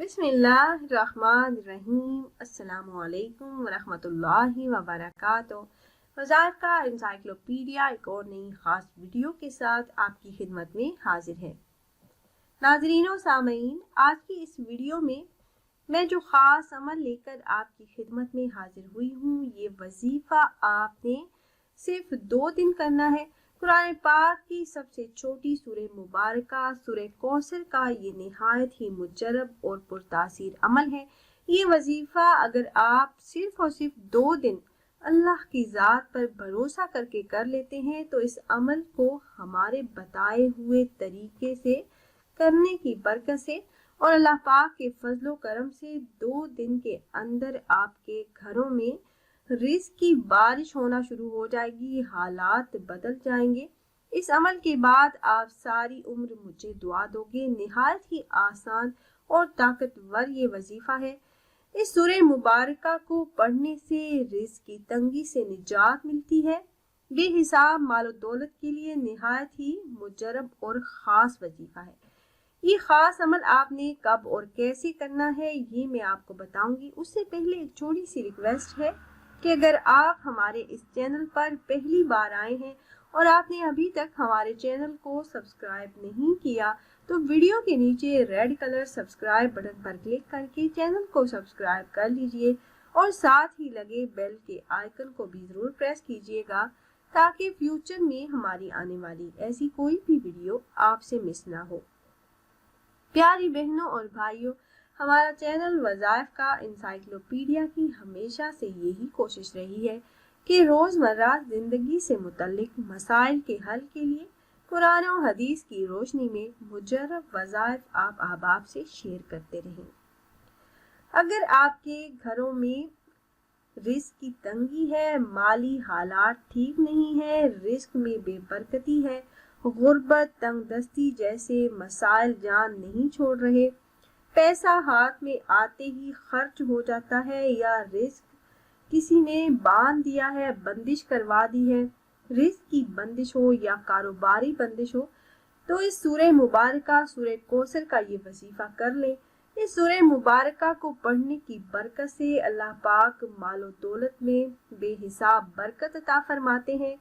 बिस्मिल्लाहिर्रहमानिर्रहीम। अस्सलामुअलैकुम वरहमतुल्लाहि वबरकातुहू। वज़ाइफ का एनसाइक्लोपीडिया एक और नई ख़ास वीडियो के साथ आपकी खिदमत में हाजिर है। नाज़रीन व सामईन, आज की इस वीडियो में मैं जो ख़ास अमल लेकर आपकी खिदमत में हाजिर हुई हूँ, ये वजीफ़ा आपने सिर्फ 2 दिन करना है। कुरान पाक की सबसे छोटी सूरह मुबारका सूरह कौसर का ये निहायत ही मुजरब और पुरतासीर अमल है। ये वजीफ़ा अगर आप सिर्फ और सिर्फ 2 दिन अल्लाह की ज़ात पर भरोसा करके कर लेते हैं तो इस अमल को हमारे बताए हुए तरीके से करने की बरकत से और अल्लाह पाक के फजलो करम से 2 दिन के अंदर आपके घरों में रिज़्क की बारिश होना शुरू हो जाएगी, हालात बदल जाएंगे। इस अमल के बाद आप सारी उम्र मुझे दुआ दोगे। निहायत ही आसान और ताकतवर ये वजीफा है। इस सूरह मुबारका को पढ़ने से रिज़्क की तंगी से निजात मिलती है। बेहिसाब मालो दौलत के लिए निहायत ही मुजरब और ख़ास वजीफा है। ये ख़ास अमल आपने कब और कैसे करना है ये मैं आपको बताऊंगी। उससे पहले एक छोटी सी रिक्वेस्ट है कि अगर आप हमारे इस चैनल पर पहली बार आए हैं और आपने अभी तक हमारे चैनल को सब्सक्राइब नहीं किया तो वीडियो के नीचे रेड कलर सब्सक्राइब बटन पर क्लिक करके चैनल को सब्सक्राइब कर लीजिए और साथ ही लगे बेल के आइकन को भी ज़रूर प्रेस कीजिएगा ताकि फ्यूचर में हमारी आने वाली ऐसी कोई भी वीडियो आपसे मिस ना हो। प्यारी बहनों और भाइयों, हमारा चैनल वज़ाइफ का एनसाइक्लोपीडिया की हमेशा से यही कोशिश रही है कि रोज़मर्रा ज़िंदगी से मुतल्लिक मसाइल के हल के लिए कुरान और हदीस की रोशनी में मुजर्रब वज़ाइफ आप अहबाब से शेयर करते रहें। अगर आपके घरों में रिज़्क की तंगी है, माली हालात ठीक नहीं है, रिज़्क में बेबरकती है, गुर्बत तंगदस्ती जैसे मसाइल जान नहीं छोड़ रहे, पैसा हाथ में आते ही खर्च हो जाता है या रिस्क किसी ने बांध दिया है, बंदिश करवा दी है, रिस्क की बंदिश हो या कारोबारी बंदिश हो, तो इस सूरह मुबारका सूरह कौसर का ये वजीफा कर लें। इस सूरह मुबारका को पढ़ने की बरकत से अल्लाह पाक मालो दौलत में बेहिसाब बरकत अता फरमाते हैं।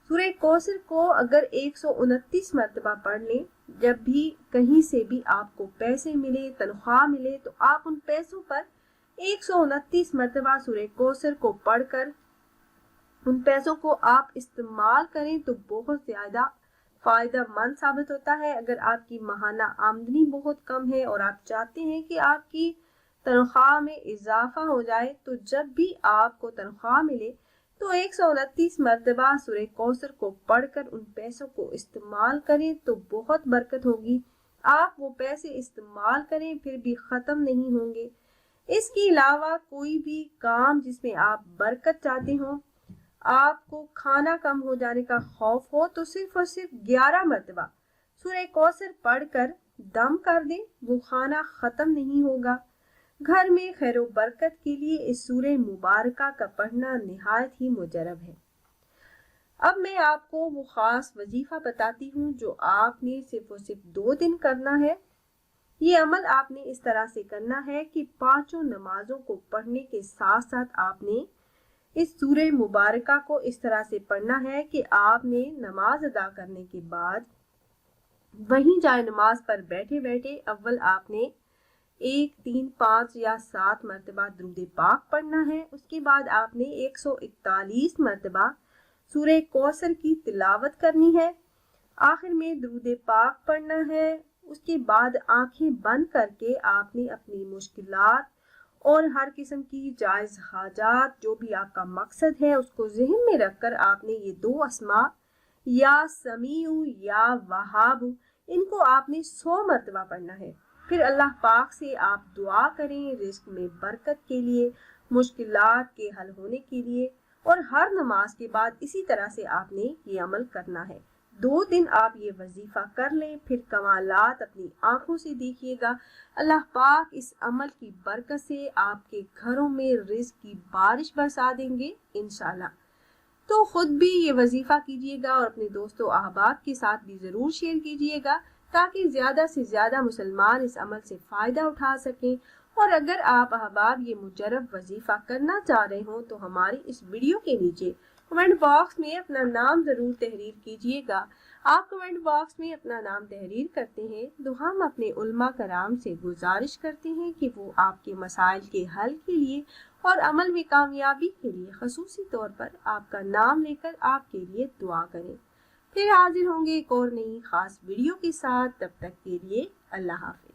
सूरह कौसर को अगर 129 मरतबा पढ़ लें, जब भी कहीं से भी आपको पैसे मिले, तनख्वाह मिले, तो आप उन पैसों पर 129 मरतबा सूरह कौसर को पढ़कर उन पैसों को आप इस्तेमाल करें तो बहुत ज़्यादा फ़ायदा मंद साबित होता है। अगर आपकी माहाना आमदनी बहुत कम है और आप चाहते हैं कि आपकी तनख्वाह में इजाफा हो जाए, तो जब भी आपको तनख्वाह मिले तो 129 मरतबा सूरह कौसर को पढ़कर उन पैसों को इस्तेमाल करें तो बहुत बरकत होगी। आप वो पैसे इस्तेमाल करें फिर भी ख़त्म नहीं होंगे। इसके अलावा कोई भी काम जिसमें आप बरकत चाहते हो, आपको खाना कम हो जाने का खौफ हो, तो सिर्फ और सिर्फ 11 मरतबा सूरह कौसर पढ़कर दम कर दें, वो खाना ख़त्म नहीं होगा। घर में खैर व बरकत के लिए इस सूरह मुबारका का पढ़ना निहायत ही मुजरब है। अब मैं आपको वो ख़ास वजीफ़ा बताती हूँ जो आपने सिर्फ और सिर्फ 2 दिन करना है। ये अमल आपने इस तरह से करना है कि 5 नमाजों को पढ़ने के साथ साथ आपने इस सूरह मुबारका को इस तरह से पढ़ना है कि आपने नमाज अदा करने के बाद वहीं जाए नमाज पर बैठे बैठे अव्वल आपने 1, 3, 5 या 7 मरतबा दुरूद पाक पढ़ना है। उसके बाद आपने 141 मरतबा सूरह कौसर की तिलावत करनी है। आखिर में दुरूद पाक पढ़ना है। उसके बाद आंखें बंद करके आपने अपनी मुश्किलात और हर किस्म की जायज़ हाजात जो भी आपका मकसद है उसको ज़हन में रखकर आपने ये 2 अस्मा या समीउ या वहाब इनको आपने 100 मरतबा पढ़ना है। फिर अल्लाह पाक से आप दुआ करें रिज़्क में बरकत के लिए, मुश्किलात के हल होने के लिए, और हर नमाज के बाद इसी तरह से आपने ये अमल करना है। 2 दिन आप ये वजीफ़ा कर लें, फिर कमालात अपनी आंखों से देखिएगा। अल्लाह पाक इस अमल की बरकत से आपके घरों में रिज़्क की बारिश बरसा देंगे इंशाल्लाह। तो खुद भी ये वजीफ़ा कीजिएगा और अपने दोस्तों अहबाब के साथ भी ज़रूर शेयर कीजिएगा تاکہ زیادہ سے زیادہ مسلمان اس عمل سے فائدہ اٹھا سکیں۔ اور اگر آپ احباب یہ مجرب وظیفہ کرنا چاہ رہے ہوں تو ہماری اس ویڈیو کے نیچے کمنٹ باکس میں اپنا نام ضرور تحریر کیجیے گا۔ آپ کمنٹ باکس میں اپنا نام تحریر کرتے ہیں تو ہم اپنے علماء کرام سے گزارش کرتے ہیں کہ وہ آپ کے مسائل کے حل کے لیے اور عمل میں کامیابی کے لیے خصوصی طور پر آپ کا نام لے کر آپ کے لیے دعا کریں۔ پھر حاضر ہوں گے ایک اور نئی خاص ویڈیو کے ساتھ، تب تک کے لیے اللہ حافظ۔